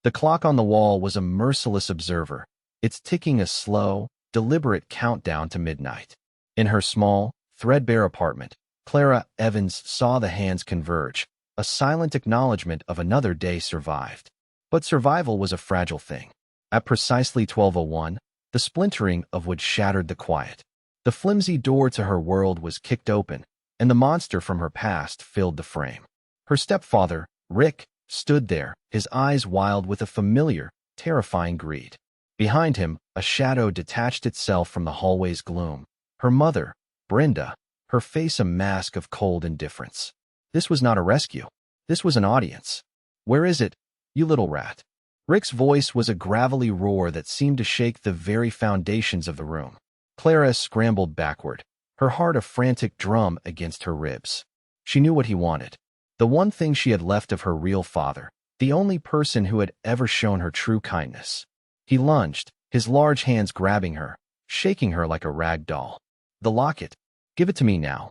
The clock on the wall was a merciless observer, its ticking a slow, deliberate countdown to midnight. In her small, threadbare apartment, Clara Evans saw the hands converge, a silent acknowledgement of another day survived. But survival was a fragile thing. At precisely 12:01, the splintering of wood shattered the quiet. The flimsy door to her world was kicked open, and the monster from her past filled the frame. Her stepfather, Rick, stood there, his eyes wild with a familiar, terrifying greed. Behind him, a shadow detached itself from the hallway's gloom. Her mother, Brenda, her face a mask of cold indifference. This was not a rescue. This was an audience. "Where is it, you little rat?" Rick's voice was a gravelly roar that seemed to shake the very foundations of the room. Clara scrambled backward, her heart a frantic drum against her ribs. She knew what he wanted. The one thing she had left of her real father, the only person who had ever shown her true kindness. He lunged, his large hands grabbing her, shaking her like a rag doll. "The locket. Give it to me now."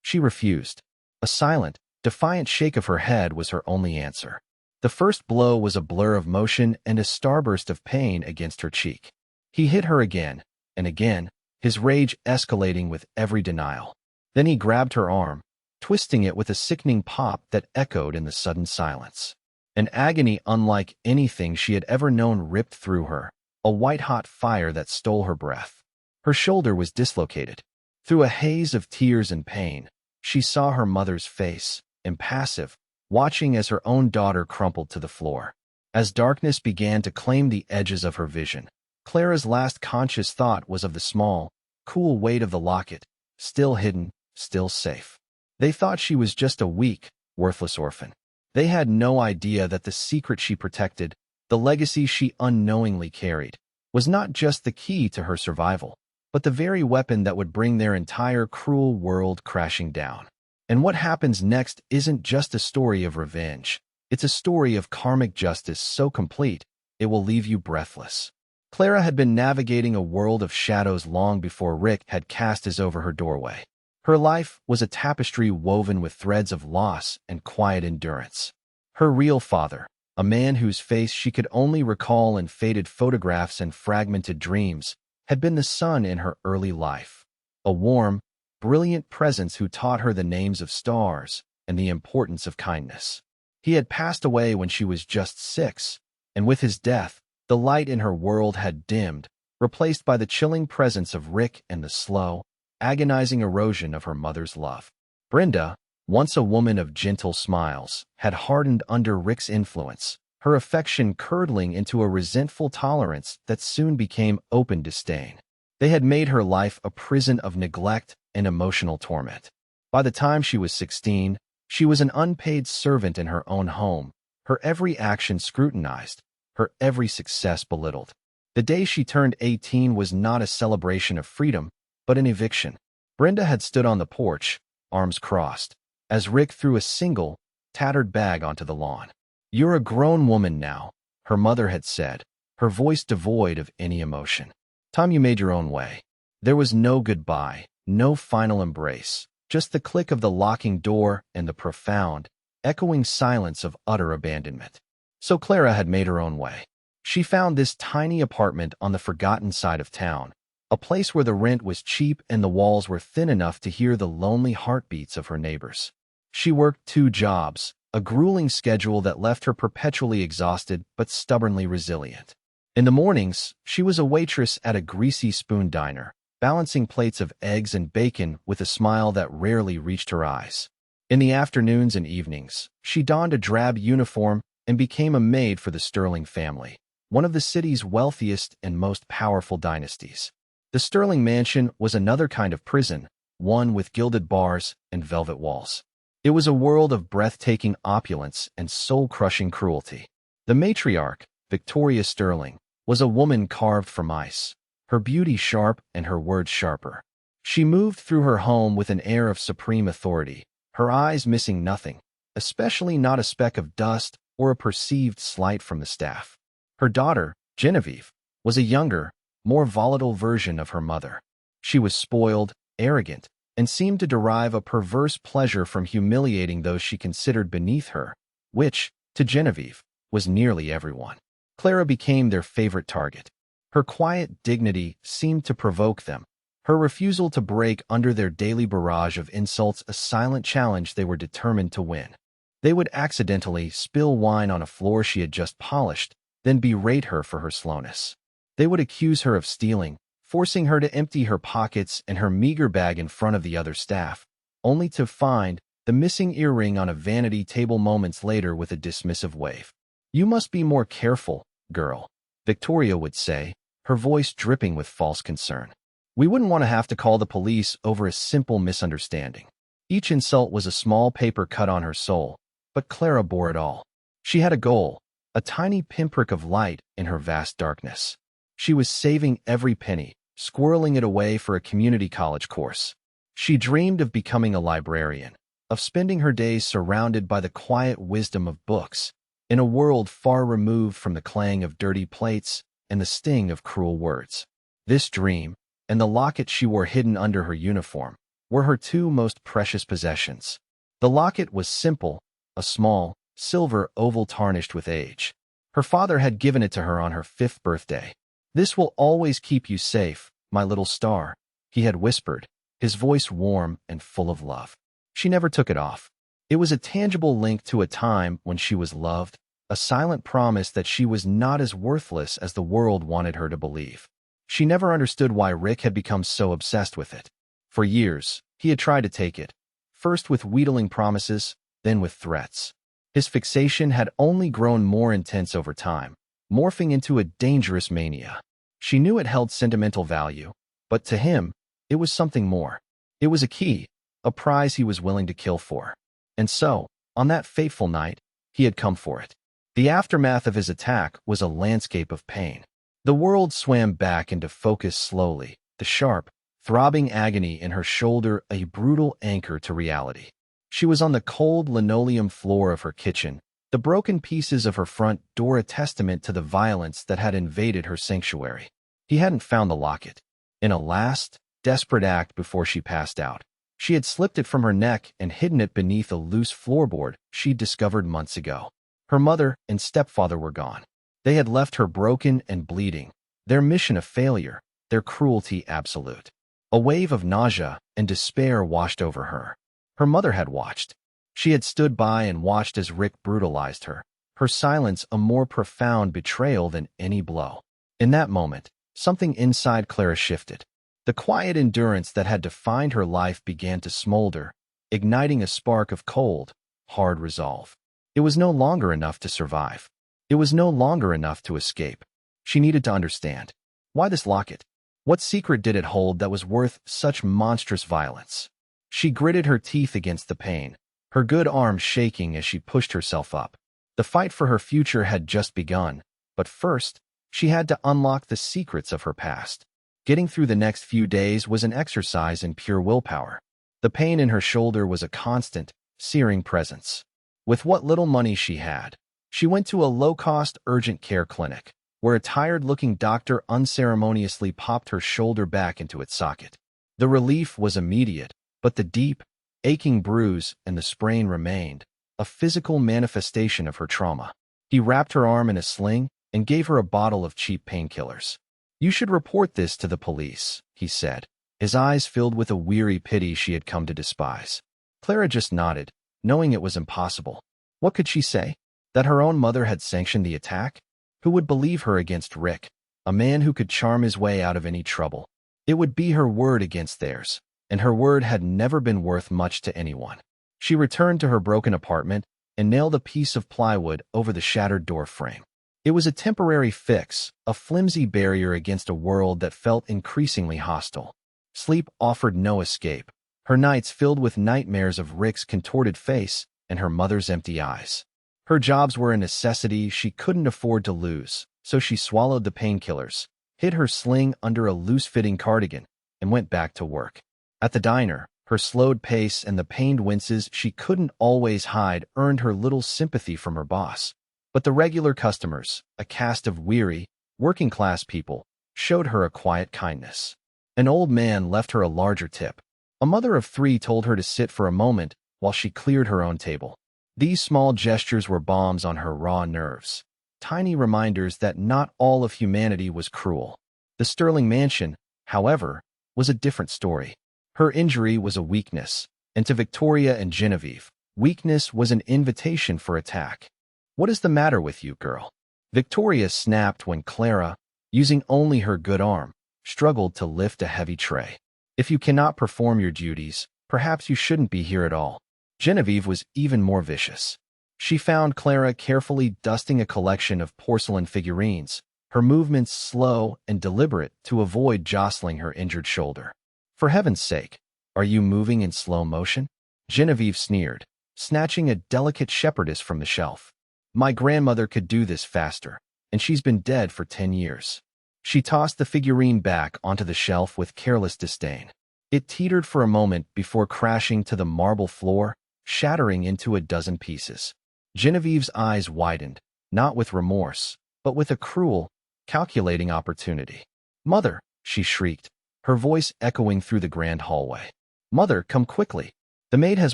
She refused. A silent, defiant shake of her head was her only answer. The first blow was a blur of motion and a starburst of pain against her cheek. He hit her again, and again, his rage escalating with every denial. Then he grabbed her arm, twisting it with a sickening pop that echoed in the sudden silence. An agony unlike anything she had ever known ripped through her, a white-hot fire that stole her breath. Her shoulder was dislocated. Through a haze of tears and pain, she saw her mother's face, impassive, watching as her own daughter crumpled to the floor. As darkness began to claim the edges of her vision, Clara's last conscious thought was of the small, cool weight of the locket, still hidden, still safe. They thought she was just a weak, worthless orphan. They had no idea that the secret she protected, the legacy she unknowingly carried, was not just the key to her survival, but the very weapon that would bring their entire cruel world crashing down. And what happens next isn't just a story of revenge. It's a story of karmic justice so complete, it will leave you breathless. Clara had been navigating a world of shadows long before Rick had cast his over her doorway. Her life was a tapestry woven with threads of loss and quiet endurance. Her real father, a man whose face she could only recall in faded photographs and fragmented dreams, had been the sun in her early life. A warm, brilliant presence who taught her the names of stars and the importance of kindness. He had passed away when she was just 6, and with his death, the light in her world had dimmed, replaced by the chilling presence of Rick and the slow, agonizing erosion of her mother's love. Brenda, once a woman of gentle smiles, had hardened under Rick's influence, her affection curdling into a resentful tolerance that soon became open disdain. They had made her life a prison of neglect and emotional torment. By the time she was 16, she was an unpaid servant in her own home, her every action scrutinized, her every success belittled. The day she turned 18 was not a celebration of freedom, but an eviction. Brenda had stood on the porch, arms crossed, as Rick threw a single, tattered bag onto the lawn. "You're a grown woman now," her mother had said, her voice devoid of any emotion. "Time you made your own way." There was no goodbye, no final embrace, just the click of the locking door and the profound, echoing silence of utter abandonment. So Clara had made her own way. She found this tiny apartment on the forgotten side of town, a place where the rent was cheap and the walls were thin enough to hear the lonely heartbeats of her neighbors. She worked 2 jobs, a grueling schedule that left her perpetually exhausted but stubbornly resilient. In the mornings, she was a waitress at a greasy spoon diner, balancing plates of eggs and bacon with a smile that rarely reached her eyes. In the afternoons and evenings, she donned a drab uniform and became a maid for the Sterling family, one of the city's wealthiest and most powerful dynasties. The Sterling mansion was another kind of prison, one with gilded bars and velvet walls. It was a world of breathtaking opulence and soul-crushing cruelty. The matriarch, Victoria Sterling, was a woman carved from ice, her beauty sharp and her words sharper. She moved through her home with an air of supreme authority, her eyes missing nothing, especially not a speck of dust or a perceived slight from the staff. Her daughter, Genevieve, was a younger, more volatile version of her mother. She was spoiled, arrogant, and seemed to derive a perverse pleasure from humiliating those she considered beneath her, which, to Genevieve, was nearly everyone. Clara became their favorite target. Her quiet dignity seemed to provoke them, her refusal to break under their daily barrage of insults a silent challenge they were determined to win. They would accidentally spill wine on a floor she had just polished, then berate her for her slowness. They would accuse her of stealing, forcing her to empty her pockets and her meager bag in front of the other staff, only to find the missing earring on a vanity table moments later with a dismissive wave. "You must be more careful, girl," Victoria would say, her voice dripping with false concern. "We wouldn't want to have to call the police over a simple misunderstanding." Each insult was a small paper cut on her soul, but Clara bore it all. She had a goal, a tiny pinprick of light in her vast darkness. She was saving every penny, squirreling it away for a community college course. She dreamed of becoming a librarian, of spending her days surrounded by the quiet wisdom of books, in a world far removed from the clang of dirty plates and the sting of cruel words. This dream, and the locket she wore hidden under her uniform, were her two most precious possessions. The locket was simple, a small, silver oval tarnished with age. Her father had given it to her on her 5th birthday. "This will always keep you safe, my little star," he had whispered, his voice warm and full of love. She never took it off. It was a tangible link to a time when she was loved, a silent promise that she was not as worthless as the world wanted her to believe. She never understood why Rick had become so obsessed with it. For years, he had tried to take it, first with wheedling promises, then with threats. His fixation had only grown more intense over time, morphing into a dangerous mania. She knew it held sentimental value, but to him, it was something more. It was a key, a prize he was willing to kill for. And so, on that fateful night, he had come for it. The aftermath of his attack was a landscape of pain. The world swam back into focus slowly, the sharp, throbbing agony in her shoulder a brutal anchor to reality. She was on the cold linoleum floor of her kitchen, the broken pieces of her front door a testament to the violence that had invaded her sanctuary. He hadn't found the locket. In a last, desperate act before she passed out, she had slipped it from her neck and hidden it beneath a loose floorboard she'd discovered months ago. Her mother and stepfather were gone. They had left her broken and bleeding, their mission a failure, their cruelty absolute. A wave of nausea and despair washed over her. Her mother had watched. She had stood by and watched as Rick brutalized her, her silence a more profound betrayal than any blow. In that moment, something inside Clara shifted. The quiet endurance that had defined her life began to smolder, igniting a spark of cold, hard resolve. It was no longer enough to survive. It was no longer enough to escape. She needed to understand. Why this locket? What secret did it hold that was worth such monstrous violence? She gritted her teeth against the pain, her good arm shaking as she pushed herself up. The fight for her future had just begun, but first, she had to unlock the secrets of her past. Getting through the next few days was an exercise in pure willpower. The pain in her shoulder was a constant, searing presence. With what little money she had, she went to a low-cost urgent care clinic, where a tired-looking doctor unceremoniously popped her shoulder back into its socket. The relief was immediate, but the deep, aching bruise and the sprain remained, a physical manifestation of her trauma. He wrapped her arm in a sling and gave her a bottle of cheap painkillers. "You should report this to the police," he said, his eyes filled with a weary pity she had come to despise. Clara just nodded, knowing it was impossible. What could she say? That her own mother had sanctioned the attack? Who would believe her against Rick, a man who could charm his way out of any trouble? It would be her word against theirs, and her word had never been worth much to anyone. She returned to her broken apartment and nailed a piece of plywood over the shattered door frame. It was a temporary fix, a flimsy barrier against a world that felt increasingly hostile. Sleep offered no escape, her nights filled with nightmares of Rick's contorted face and her mother's empty eyes. Her jobs were a necessity she couldn't afford to lose, so she swallowed the painkillers, hid her sling under a loose-fitting cardigan, and went back to work. At the diner, her slowed pace and the pained winces she couldn't always hide earned her little sympathy from her boss. But the regular customers, a cast of weary, working-class people, showed her a quiet kindness. An old man left her a larger tip. A mother of 3 told her to sit for a moment while she cleared her own table. These small gestures were bombs on her raw nerves. tiny reminders that not all of humanity was cruel. The Sterling mansion, however, was a different story. Her injury was a weakness, and to Victoria and Genevieve, weakness was an invitation for attack. "What is the matter with you, girl?" Victoria snapped when Clara, using only her good arm, struggled to lift a heavy tray. "If you cannot perform your duties, perhaps you shouldn't be here at all." Genevieve was even more vicious. She found Clara carefully dusting a collection of porcelain figurines, her movements slow and deliberate to avoid jostling her injured shoulder. "For heaven's sake, are you moving in slow motion?" Genevieve sneered, snatching a delicate shepherdess from the shelf. "My grandmother could do this faster, and she's been dead for 10 years. She tossed the figurine back onto the shelf with careless disdain. It teetered for a moment before crashing to the marble floor, shattering into a dozen pieces. Genevieve's eyes widened, not with remorse, but with a cruel, calculating opportunity. "Mother!" she shrieked, her voice echoing through the grand hallway. "Mother, come quickly! The maid has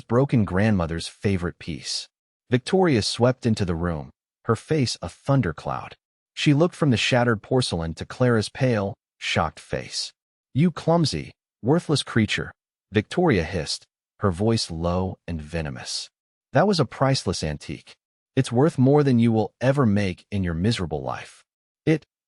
broken grandmother's favorite piece." Victoria swept into the room, her face a thundercloud. She looked from the shattered porcelain to Clara's pale, shocked face. "You clumsy, worthless creature," Victoria hissed, her voice low and venomous. "That was a priceless antique. It's worth more than you will ever make in your miserable life."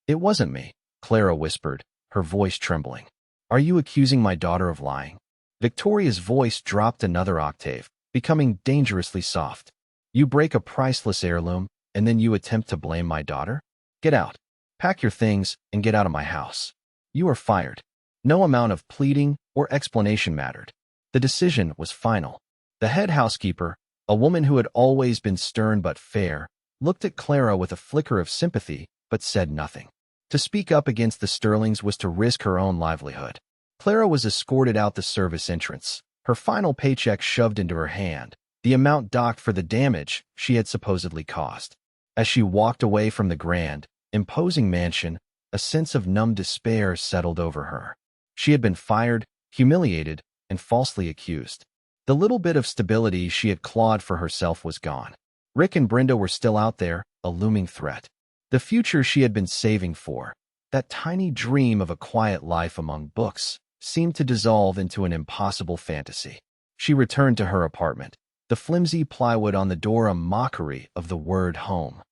It wasn't me," Clara whispered, her voice trembling. "Are you accusing my daughter of lying?" Victoria's voice dropped another octave, becoming dangerously soft. "You break a priceless heirloom, and then you attempt to blame my daughter? Get out. Pack your things and get out of my house. You are fired." No amount of pleading or explanation mattered. The decision was final. The head housekeeper, a woman who had always been stern but fair, looked at Clara with a flicker of sympathy but said nothing. To speak up against the Sterlings was to risk her own livelihood. Clara was escorted out the service entrance, her final paycheck shoved into her hand, the amount docked for the damage she had supposedly caused. As she walked away from the grand, imposing mansion, a sense of numb despair settled over her. She had been fired, humiliated, and falsely accused. The little bit of stability she had clawed for herself was gone. Rick and Brenda were still out there, a looming threat. The future she had been saving for, that tiny dream of a quiet life among books, seemed to dissolve into an impossible fantasy. She returned to her apartment, the flimsy plywood on the door a mockery of the word home.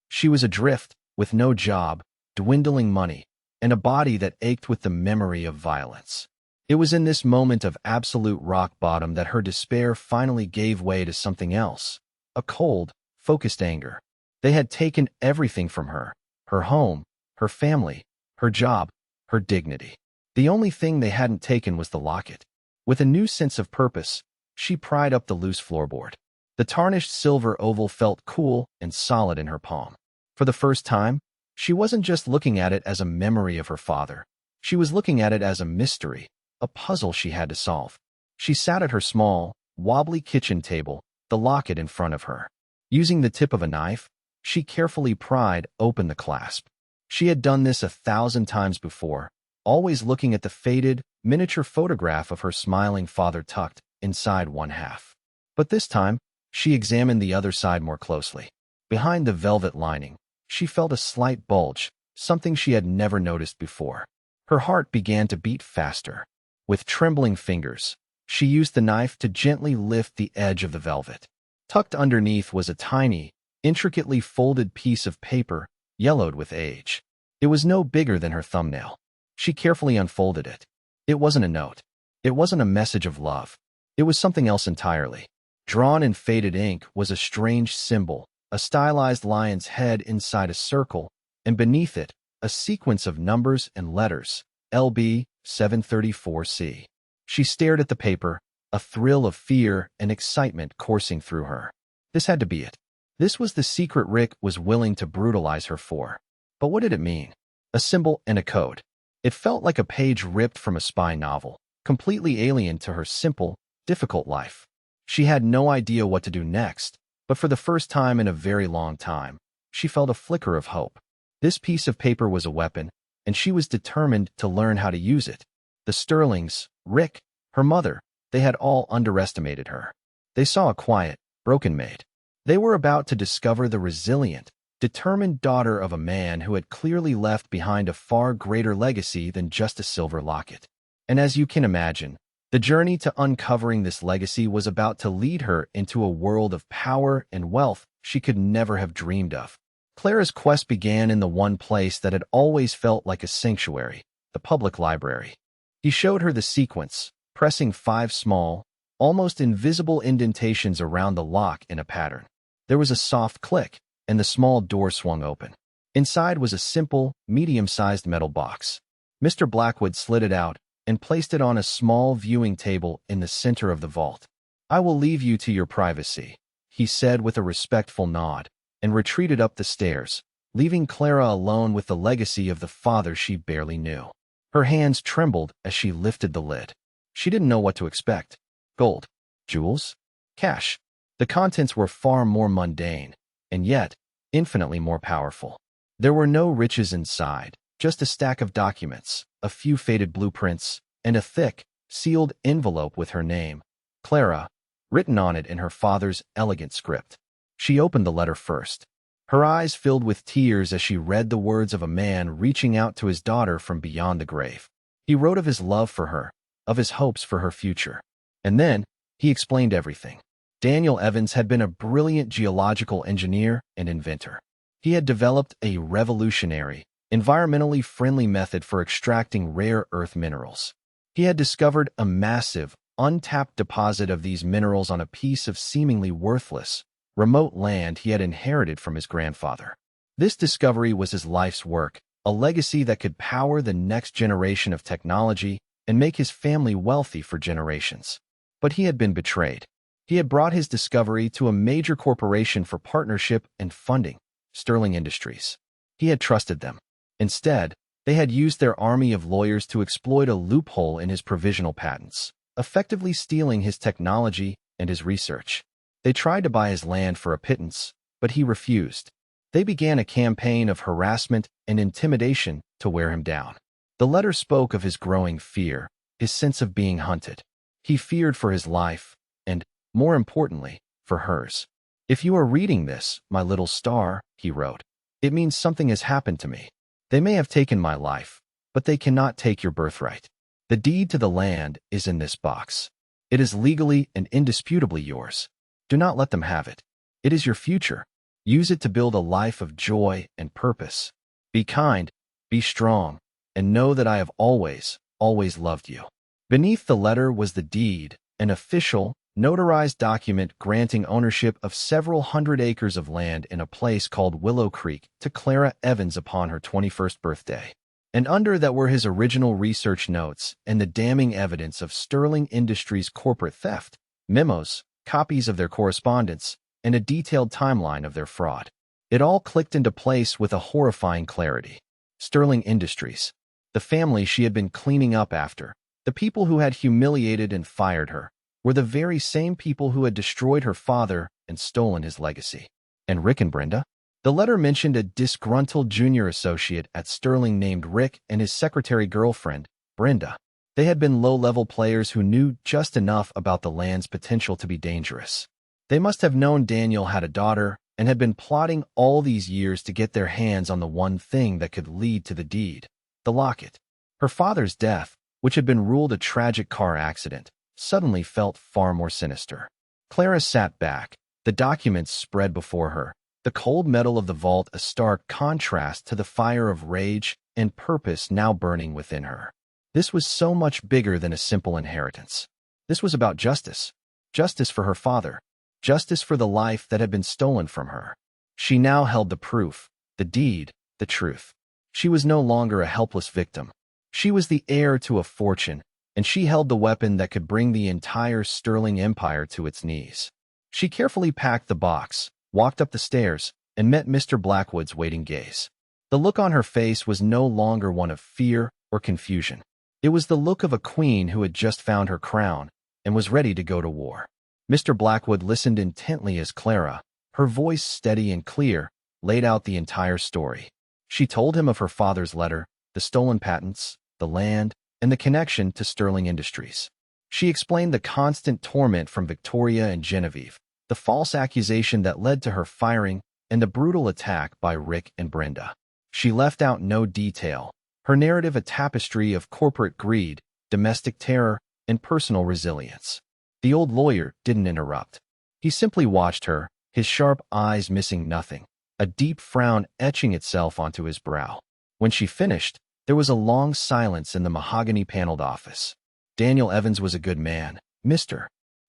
She was adrift, with no job, dwindling money, and a body that ached with the memory of violence. It was in this moment of absolute rock bottom that her despair finally gave way to something else, a cold, focused anger. They had taken everything from her, her home, her family, her job, her dignity. The only thing they hadn't taken was the locket. With a new sense of purpose, she pried up the loose floorboard. The tarnished silver oval felt cool and solid in her palm. For the first time, she wasn't just looking at it as a memory of her father. She was looking at it as a mystery, a puzzle she had to solve. She sat at her small, wobbly kitchen table, the locket in front of her. Using the tip of a knife, she carefully pried open the clasp. She had done this 1,000 times before, always looking at the faded, miniature photograph of her smiling father tucked inside one half. But this time, she examined the other side more closely. Behind the velvet lining, she felt a slight bulge, something she had never noticed before. Her heart began to beat faster. With trembling fingers, she used the knife to gently lift the edge of the velvet. Tucked underneath was a tiny, intricately folded piece of paper, yellowed with age. It was no bigger than her thumbnail. She carefully unfolded it. It wasn't a note. It wasn't a message of love. It was something else entirely. Drawn in faded ink was a strange symbol, a stylized lion's head inside a circle, and beneath it, a sequence of numbers and letters, LB 734C. She stared at the paper, a thrill of fear and excitement coursing through her. This had to be it. This was the secret Rick was willing to brutalize her for. But what did it mean? A symbol and a code. It felt like a page ripped from a spy novel, completely alien to her simple, difficult life. She had no idea what to do next, but for the first time in a very long time, she felt a flicker of hope. This piece of paper was a weapon, and she was determined to learn how to use it. The Sterlings, Rick, her mother, they had all underestimated her. They saw a quiet, broken maid. They were about to discover the resilient, determined daughter of a man who had clearly left behind a far greater legacy than just a silver locket. And as you can imagine, the journey to uncovering this legacy was about to lead her into a world of power and wealth she could never have dreamed of. Clara's quest began in the one place that had always felt like a sanctuary, the public library. He showed her the sequence, pressing 5 small, almost invisible indentations around the lock in a pattern. There was a soft click, and the small door swung open. Inside was a simple, medium-sized metal box. Mr. Blackwood slid it out and placed it on a small viewing table in the center of the vault. "I will leave you to your privacy," he said with a respectful nod, and retreated up the stairs, leaving Clara alone with the legacy of the father she barely knew. Her hands trembled as she lifted the lid. She didn't know what to expect. Gold, jewels, cash. The contents were far more mundane, and yet infinitely more powerful. There were no riches inside, just a stack of documents, a few faded blueprints, and a thick, sealed envelope with her name, Clara, written on it in her father's elegant script. She opened the letter first. Her eyes filled with tears as she read the words of a man reaching out to his daughter from beyond the grave. He wrote of his love for her, of his hopes for her future. And then, he explained everything. Daniel Evans had been a brilliant geological engineer and inventor. He had developed a revolutionary, environmentally friendly method for extracting rare earth minerals. He had discovered a massive, untapped deposit of these minerals on a piece of seemingly worthless, remote land he had inherited from his grandfather. This discovery was his life's work, a legacy that could power the next generation of technology and make his family wealthy for generations. But he had been betrayed. He had brought his discovery to a major corporation for partnership and funding, Sterling Industries. He had trusted them. Instead, they had used their army of lawyers to exploit a loophole in his provisional patents, effectively stealing his technology and his research. They tried to buy his land for a pittance, but he refused. They began a campaign of harassment and intimidation to wear him down. The letter spoke of his growing fear, his sense of being hunted. He feared for his life, and, more importantly, for hers. "If you are reading this, my little star," he wrote, "it means something has happened to me. They may have taken my life, but they cannot take your birthright. The deed to the land is in this box. It is legally and indisputably yours. Do not let them have it. It is your future. Use it to build a life of joy and purpose. Be kind, be strong, and know that I have always, always loved you." Beneath the letter was the deed, an official, notarized document granting ownership of several hundred acres of land in a place called Willow Creek to Clara Evans upon her 21st birthday. And under that were his original research notes and the damning evidence of Sterling Industries' corporate theft, memos, copies of their correspondence, and a detailed timeline of their fraud. It all clicked into place with a horrifying clarity. Sterling Industries, the family she had been cleaning up after, the people who had humiliated and fired her, were the very same people who had destroyed her father and stolen his legacy. And Rick and Brenda? The letter mentioned a disgruntled junior associate at Sterling named Rick and his secretary girlfriend, Brenda. They had been low-level players who knew just enough about the land's potential to be dangerous. They must have known Daniel had a daughter and had been plotting all these years to get their hands on the one thing that could lead to the deed, the locket. Her father's death, which had been ruled a tragic car accident, suddenly felt far more sinister. Clara sat back, the documents spread before her, the cold metal of the vault a stark contrast to the fire of rage and purpose now burning within her. This was so much bigger than a simple inheritance. This was about justice. Justice for her father. Justice for the life that had been stolen from her. She now held the proof, the deed, the truth. She was no longer a helpless victim. She was the heir to a fortune, and she held the weapon that could bring the entire Sterling Empire to its knees. She carefully packed the box, walked up the stairs, and met Mr. Blackwood's waiting gaze. The look on her face was no longer one of fear or confusion. It was the look of a queen who had just found her crown and was ready to go to war. Mr. Blackwood listened intently as Clara, her voice steady and clear, laid out the entire story. She told him of her father's letter, the stolen patents, the land, and the connection to Sterling Industries. She explained the constant torment from Victoria and Genevieve, the false accusation that led to her firing, and the brutal attack by Rick and Brenda. She left out no detail, her narrative a tapestry of corporate greed, domestic terror, and personal resilience. The old lawyer didn't interrupt. He simply watched her, his sharp eyes missing nothing, a deep frown etching itself onto his brow. When she finished, there was a long silence in the mahogany-paneled office. Daniel Evans was a good man, Mr.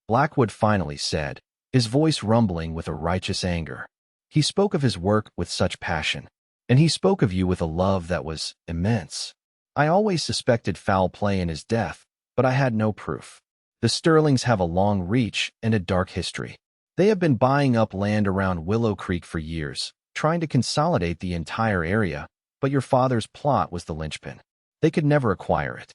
Blackwood finally said, his voice rumbling with a righteous anger. He spoke of his work with such passion, and he spoke of you with a love that was immense. I always suspected foul play in his death, but I had no proof. The Sterlings have a long reach and a dark history. They have been buying up land around Willow Creek for years, trying to consolidate the entire area, but your father's plot was the linchpin. They could never acquire it.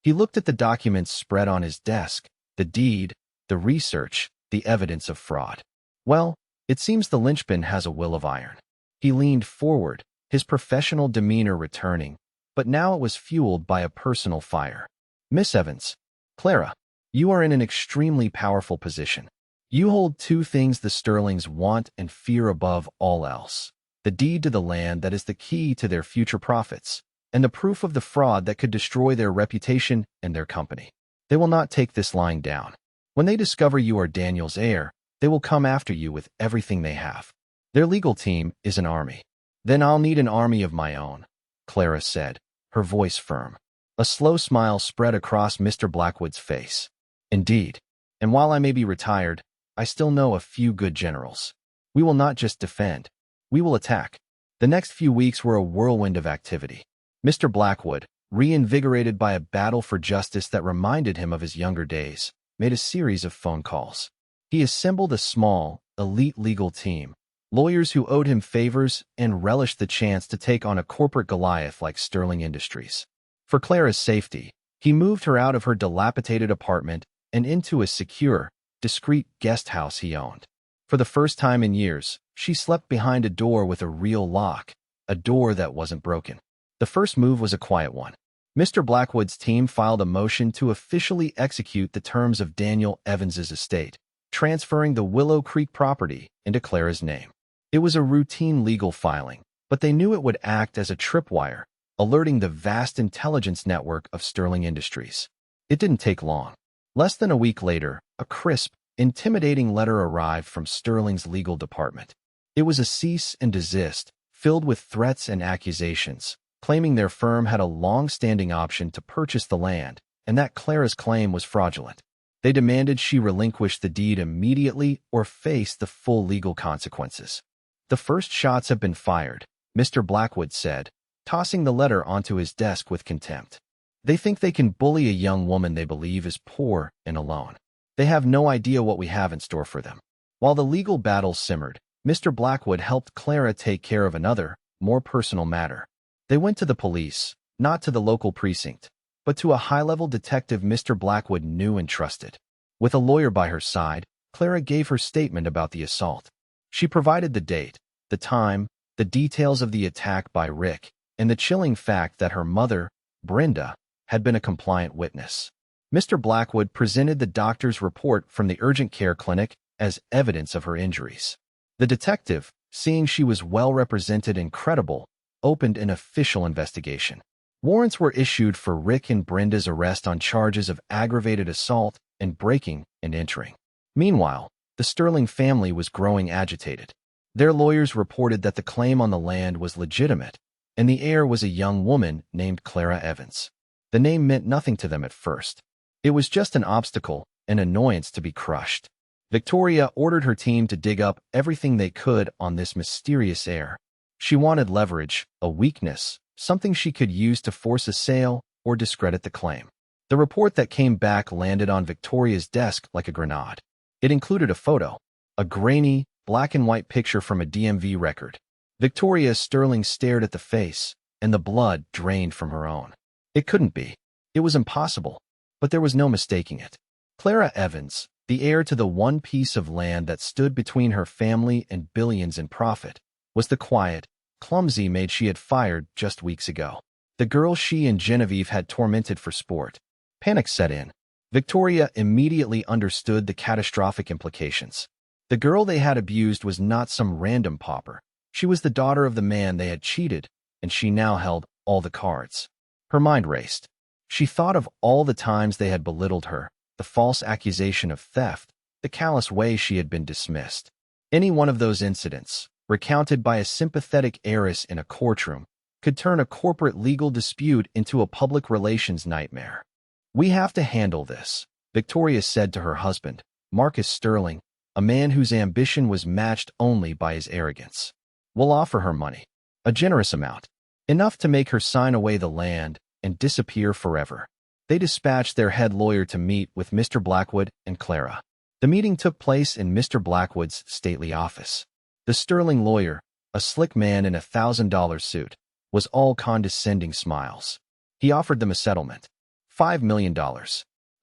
He looked at the documents spread on his desk, the deed, the research, the evidence of fraud. Well, it seems the linchpin has a will of iron. He leaned forward, his professional demeanor returning, but now it was fueled by a personal fire. Miss Evans, Clara, you are in an extremely powerful position. You hold two things the Sterlings want and fear above all else: the deed to the land that is the key to their future profits, and the proof of the fraud that could destroy their reputation and their company. They will not take this lying down. When they discover you are Daniel's heir, they will come after you with everything they have. Their legal team is an army. Then I'll need an army of my own, Clara said, her voice firm. A slow smile spread across Mr. Blackwood's face. Indeed. And while I may be retired, I still know a few good generals. We will not just defend. We will attack. The next few weeks were a whirlwind of activity. Mr. Blackwood, reinvigorated by a battle for justice that reminded him of his younger days, made a series of phone calls. He assembled a small, elite legal team, lawyers who owed him favors and relished the chance to take on a corporate Goliath like Sterling Industries. For Clara's safety, he moved her out of her dilapidated apartment and into a secure, discreet guest house he owned. For the first time in years, she slept behind a door with a real lock, a door that wasn't broken. The first move was a quiet one. Mr. Blackwood's team filed a motion to officially execute the terms of Daniel Evans's estate, transferring the Willow Creek property into Clara's name. It was a routine legal filing, but they knew it would act as a tripwire, alerting the vast intelligence network of Sterling Industries. It didn't take long. Less than a week later, a crisp, intimidating letter arrived from Sterling's legal department. It was a cease and desist, filled with threats and accusations, claiming their firm had a long-standing option to purchase the land, and that Clara's claim was fraudulent. They demanded she relinquish the deed immediately or face the full legal consequences. The first shots have been fired, Mr. Blackwood said, tossing the letter onto his desk with contempt. They think they can bully a young woman they believe is poor and alone. They have no idea what we have in store for them. While the legal battle simmered, Mr. Blackwood helped Clara take care of another, more personal matter. They went to the police, not to the local precinct, but to a high-level detective Mr. Blackwood knew and trusted. With a lawyer by her side, Clara gave her statement about the assault. She provided the date, the time, the details of the attack by Rick, and the chilling fact that her mother, Brenda, had been a compliant witness. Mr. Blackwood presented the doctor's report from the urgent care clinic as evidence of her injuries. The detective, seeing she was well represented and credible, opened an official investigation. Warrants were issued for Rick and Brenda's arrest on charges of aggravated assault and breaking and entering. Meanwhile, the Sterling family was growing agitated. Their lawyers reported that the claim on the land was legitimate, and the heir was a young woman named Clara Evans. The name meant nothing to them at first. It was just an obstacle, an annoyance to be crushed. Victoria ordered her team to dig up everything they could on this mysterious heir. She wanted leverage, a weakness, something she could use to force a sale or discredit the claim. The report that came back landed on Victoria's desk like a grenade. It included a photo, a grainy, black-and-white picture from a DMV record. Victoria Sterling stared at the face, and the blood drained from her own. It couldn't be. It was impossible. But there was no mistaking it. Clara Evans, the heir to the one piece of land that stood between her family and billions in profit, was the quiet, clumsy maid she had fired just weeks ago. The girl she and Genevieve had tormented for sport. Panic set in. Victoria immediately understood the catastrophic implications. The girl they had abused was not some random pauper. She was the daughter of the man they had cheated, and she now held all the cards. Her mind raced. She thought of all the times they had belittled her, the false accusation of theft, the callous way she had been dismissed. Any one of those incidents, recounted by a sympathetic heiress in a courtroom, could turn a corporate legal dispute into a public relations nightmare. "We have to handle this," Victoria said to her husband, Marcus Sterling, a man whose ambition was matched only by his arrogance. "We'll offer her money. A generous amount. Enough to make her sign away the land and disappear forever." They dispatched their head lawyer to meet with Mr. Blackwood and Clara. The meeting took place in Mr. Blackwood's stately office. The Sterling lawyer, a slick man in a $1,000 suit, was all condescending smiles. He offered them a settlement. $5 million.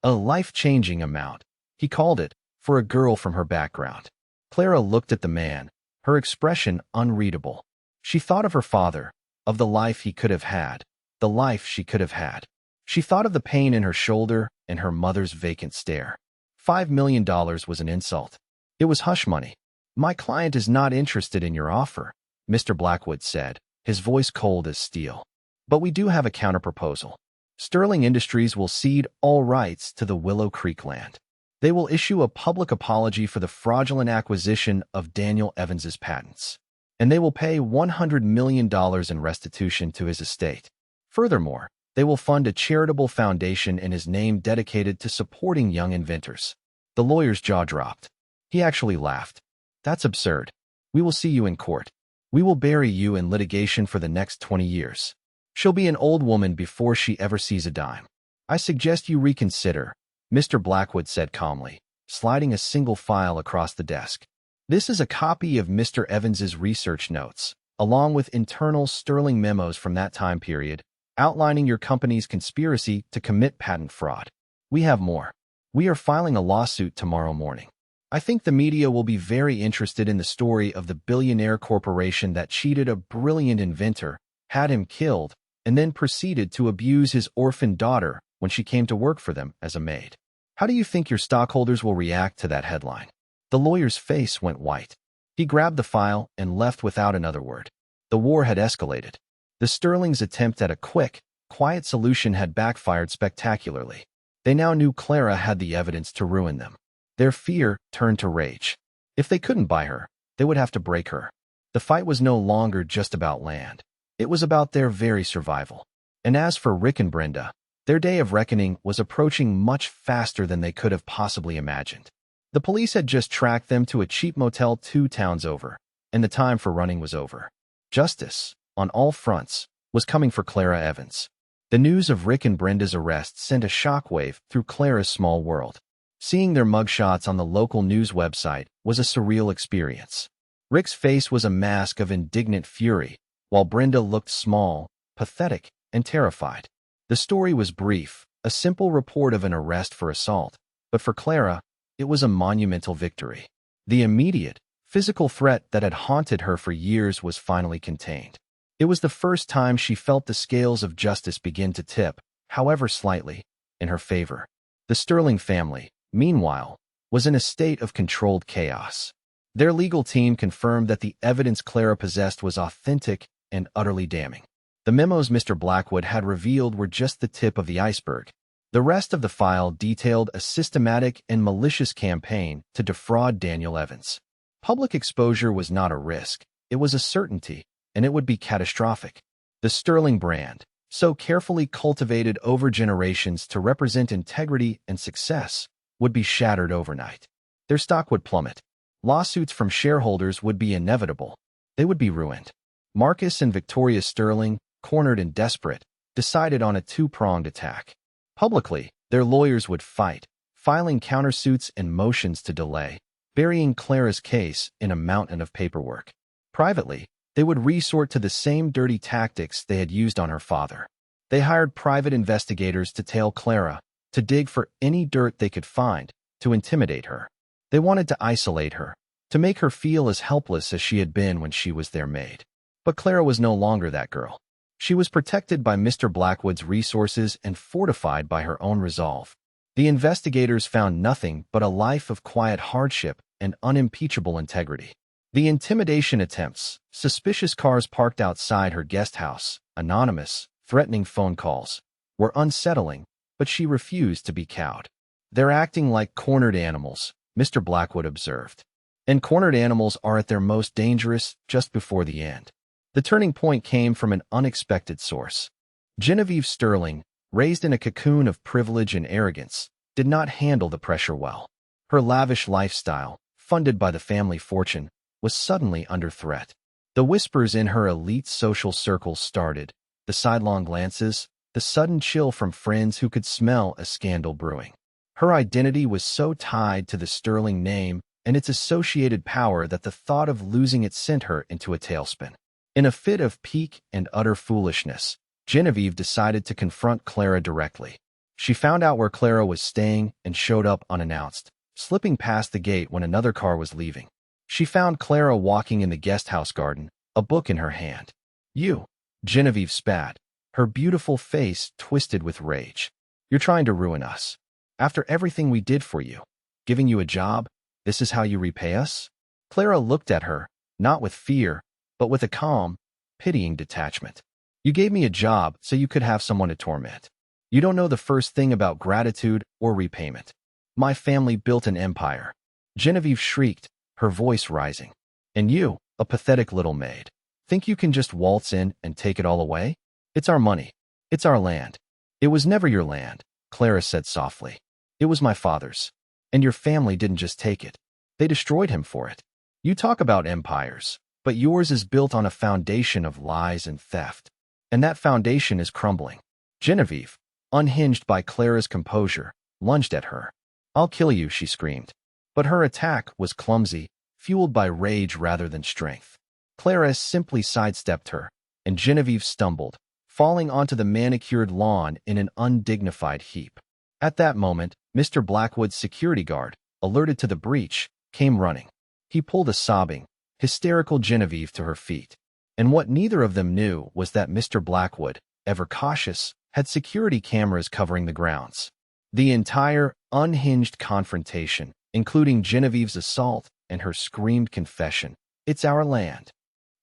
A life-changing amount, he called it, for a girl from her background. Clara looked at the man, her expression unreadable. She thought of her father, of the life he could have had, the life she could have had. She thought of the pain in her shoulder and her mother's vacant stare. $5 million was an insult. It was hush money. "My client is not interested in your offer," Mr. Blackwood said, his voice cold as steel. "But we do have a counterproposal. Sterling Industries will cede all rights to the Willow Creek land. They will issue a public apology for the fraudulent acquisition of Daniel Evans's patents. And they will pay $100 million in restitution to his estate. Furthermore, they will fund a charitable foundation in his name dedicated to supporting young inventors." The lawyer's jaw dropped. He actually laughed. "That's absurd. We will see you in court. We will bury you in litigation for the next 20 years. She'll be an old woman before she ever sees a dime. I suggest you reconsider," Mr. Blackwood said calmly, sliding a single file across the desk. "This is a copy of Mr. Evans's research notes, along with internal Sterling memos from that time period, outlining your company's conspiracy to commit patent fraud. We have more. We are filing a lawsuit tomorrow morning. I think the media will be very interested in the story of the billionaire corporation that cheated a brilliant inventor, had him killed, and then proceeded to abuse his orphan daughter when she came to work for them as a maid. How do you think your stockholders will react to that headline?" The lawyer's face went white. He grabbed the file and left without another word. The war had escalated. The Sterling's attempt at a quick, quiet solution had backfired spectacularly. They now knew Clara had the evidence to ruin them. Their fear turned to rage. If they couldn't buy her, they would have to break her. The fight was no longer just about land. It was about their very survival. And as for Rick and Brenda, their day of reckoning was approaching much faster than they could have possibly imagined. The police had just tracked them to a cheap motel 2 towns over, and the time for running was over. Justice, on all fronts, was coming for Clara Evans. The news of Rick and Brenda's arrest sent a shockwave through Clara's small world. Seeing their mugshots on the local news website was a surreal experience. Rick's face was a mask of indignant fury, while Brenda looked small, pathetic, and terrified. The story was brief, a simple report of an arrest for assault, but for Clara, it was a monumental victory. The immediate, physical threat that had haunted her for years was finally contained. It was the first time she felt the scales of justice begin to tip, however slightly, in her favor. The Sterling family, meanwhile, was in a state of controlled chaos. Their legal team confirmed that the evidence Clara possessed was authentic and utterly damning. The memos Mr. Blackwood had revealed were just the tip of the iceberg. The rest of the file detailed a systematic and malicious campaign to defraud Daniel Evans. Public exposure was not a risk, it was a certainty, and it would be catastrophic. The Sterling brand, so carefully cultivated over generations to represent integrity and success, would be shattered overnight. Their stock would plummet. Lawsuits from shareholders would be inevitable. They would be ruined. Marcus and Victoria Sterling, cornered and desperate, decided on a 2-pronged attack. Publicly, their lawyers would fight, filing countersuits and motions to delay, burying Clara's case in a mountain of paperwork. Privately, they would resort to the same dirty tactics they had used on her father. They hired private investigators to tail Clara, to dig for any dirt they could find, to intimidate her. They wanted to isolate her, to make her feel as helpless as she had been when she was their maid. But Clara was no longer that girl. She was protected by Mr. Blackwood's resources and fortified by her own resolve. The investigators found nothing but a life of quiet hardship and unimpeachable integrity. The intimidation attempts, suspicious cars parked outside her guest house, anonymous, threatening phone calls, were unsettling, but she refused to be cowed. "They're acting like cornered animals," Mr. Blackwood observed. "And cornered animals are at their most dangerous just before the end." The turning point came from an unexpected source. Genevieve Sterling, raised in a cocoon of privilege and arrogance, did not handle the pressure well. Her lavish lifestyle, funded by the family fortune, was suddenly under threat. The whispers in her elite social circles started, the sidelong glances, the sudden chill from friends who could smell a scandal brewing. Her identity was so tied to the Sterling name and its associated power that the thought of losing it sent her into a tailspin. In a fit of pique and utter foolishness, Genevieve decided to confront Clara directly. She found out where Clara was staying and showed up unannounced, slipping past the gate when another car was leaving. She found Clara walking in the guest house garden, a book in her hand. "You," Genevieve spat, her beautiful face twisted with rage. "You're trying to ruin us. After everything we did for you, giving you a job, this is how you repay us?" Clara looked at her, not with fear, but with a calm, pitying detachment. "You gave me a job so you could have someone to torment. You don't know the first thing about gratitude or repayment. My family built an empire." Genevieve shrieked, her voice rising. "And you, a pathetic little maid, think you can just waltz in and take it all away? It's our money. It's our land." "It was never your land," Clara said softly. "It was my father's. And your family didn't just take it. They destroyed him for it. You talk about empires, but yours is built on a foundation of lies and theft. And that foundation is crumbling." Genevieve, unhinged by Clara's composure, lunged at her. "I'll kill you," she screamed. But her attack was clumsy, fueled by rage rather than strength. Clara simply sidestepped her, and Genevieve stumbled, falling onto the manicured lawn in an undignified heap. At that moment, Mr. Blackwood's security guard, alerted to the breach, came running. He pulled a sobbing, hysterical Genevieve to her feet. And what neither of them knew was that Mr. Blackwood, ever cautious, had security cameras covering the grounds. The entire, unhinged confrontation, including Genevieve's assault and her screamed confession, "It's our land,"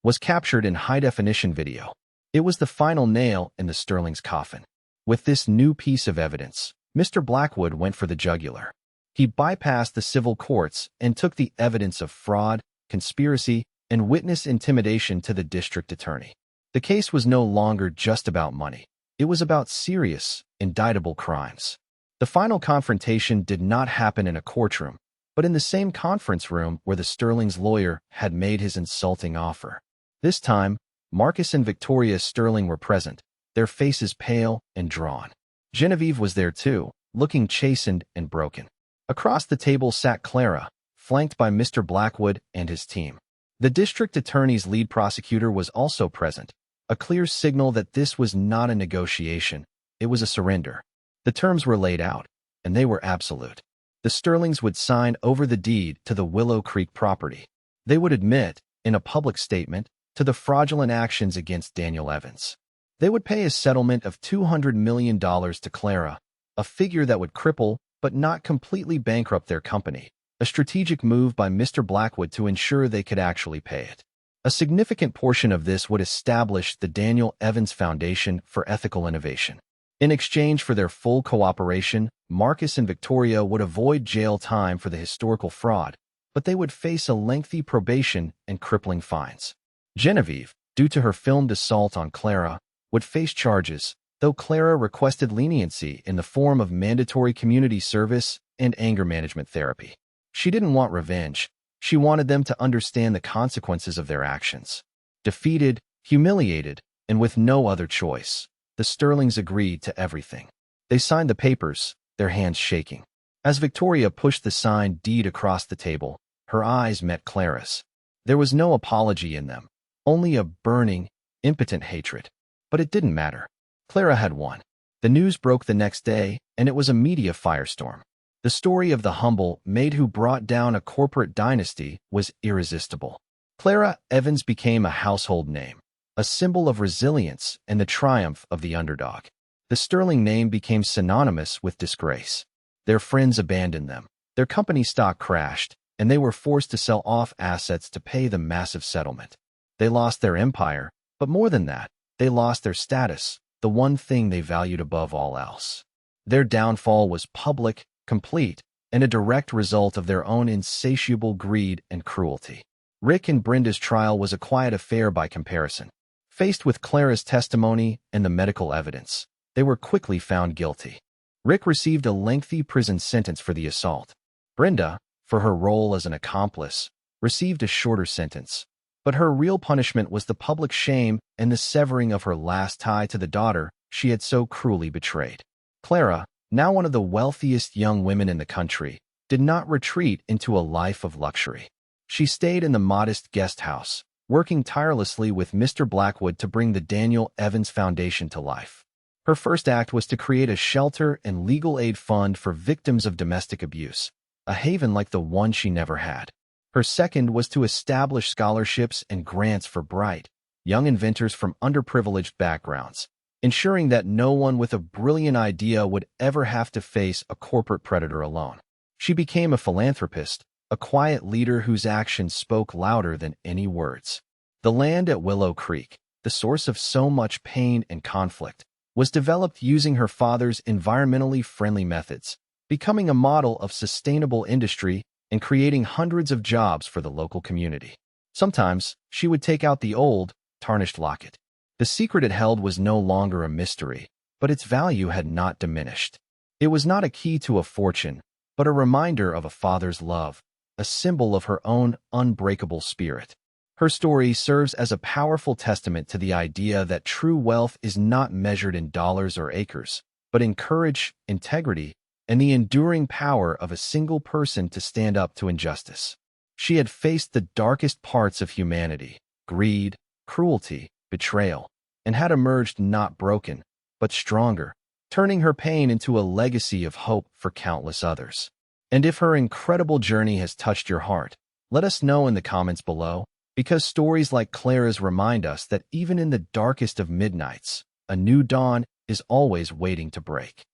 was captured in high-definition video. It was the final nail in the Sterling's coffin. With this new piece of evidence, Mr. Blackwood went for the jugular. He bypassed the civil courts and took the evidence of fraud, conspiracy, and witness intimidation to the district attorney. The case was no longer just about money. It was about serious, indictable crimes. The final confrontation did not happen in a courtroom, but in the same conference room where the Sterling's lawyer had made his insulting offer. This time, Marcus and Victoria Sterling were present, their faces pale and drawn. Genevieve was there too, looking chastened and broken. Across the table sat Clara, flanked by Mr. Blackwood and his team. The district attorney's lead prosecutor was also present, a clear signal that this was not a negotiation, it was a surrender. The terms were laid out, and they were absolute. The Sterlings would sign over the deed to the Willow Creek property. They would admit, in a public statement, to the fraudulent actions against Daniel Evans. They would pay a settlement of $200 million to Clara, a figure that would cripple but not completely bankrupt their company, a strategic move by Mr. Blackwood to ensure they could actually pay it. A significant portion of this would establish the Daniel Evans Foundation for Ethical Innovation. In exchange for their full cooperation, Marcus and Victoria would avoid jail time for the historical fraud, but they would face a lengthy probation and crippling fines. Genevieve, due to her filmed assault on Clara, would face charges, though Clara requested leniency in the form of mandatory community service and anger management therapy. She didn't want revenge. She wanted them to understand the consequences of their actions. Defeated, humiliated, and with no other choice, the Sterlings agreed to everything. They signed the papers, their hands shaking. As Victoria pushed the signed deed across the table, her eyes met Clara's. There was no apology in them, only a burning, impotent hatred. But it didn't matter. Clara had won. The news broke the next day, and it was a media firestorm. The story of the humble maid who brought down a corporate dynasty was irresistible. Clara Evans became a household name, a symbol of resilience and the triumph of the underdog. The Sterling name became synonymous with disgrace. Their friends abandoned them. Their company stock crashed, and they were forced to sell off assets to pay the massive settlement. They lost their empire, but more than that, they lost their status, the one thing they valued above all else. Their downfall was public, complete, and a direct result of their own insatiable greed and cruelty. Rick and Brenda's trial was a quiet affair by comparison. Faced with Clara's testimony and the medical evidence, they were quickly found guilty. Rick received a lengthy prison sentence for the assault. Brenda, for her role as an accomplice, received a shorter sentence. But her real punishment was the public shame and the severing of her last tie to the daughter she had so cruelly betrayed. Clara, now one of the wealthiest young women in the country, did not retreat into a life of luxury. She stayed in the modest guest house, working tirelessly with Mr. Blackwood to bring the Daniel Evans Foundation to life. Her first act was to create a shelter and legal aid fund for victims of domestic abuse, a haven like the one she never had. Her second was to establish scholarships and grants for bright, young inventors from underprivileged backgrounds, ensuring that no one with a brilliant idea would ever have to face a corporate predator alone. She became a philanthropist, a quiet leader whose actions spoke louder than any words. The land at Willow Creek, the source of so much pain and conflict, was developed using her father's environmentally friendly methods, becoming a model of sustainable industry and creating hundreds of jobs for the local community. Sometimes, she would take out the old, tarnished locket. The secret it held was no longer a mystery, but its value had not diminished. It was not a key to a fortune, but a reminder of a father's love, a symbol of her own unbreakable spirit. Her story serves as a powerful testament to the idea that true wealth is not measured in dollars or acres, but in courage, integrity, and the enduring power of a single person to stand up to injustice. She had faced the darkest parts of humanity, greed, cruelty, betrayal, and had emerged not broken, but stronger, turning her pain into a legacy of hope for countless others. And if her incredible journey has touched your heart, let us know in the comments below, because stories like Clara's remind us that even in the darkest of midnights, a new dawn is always waiting to break.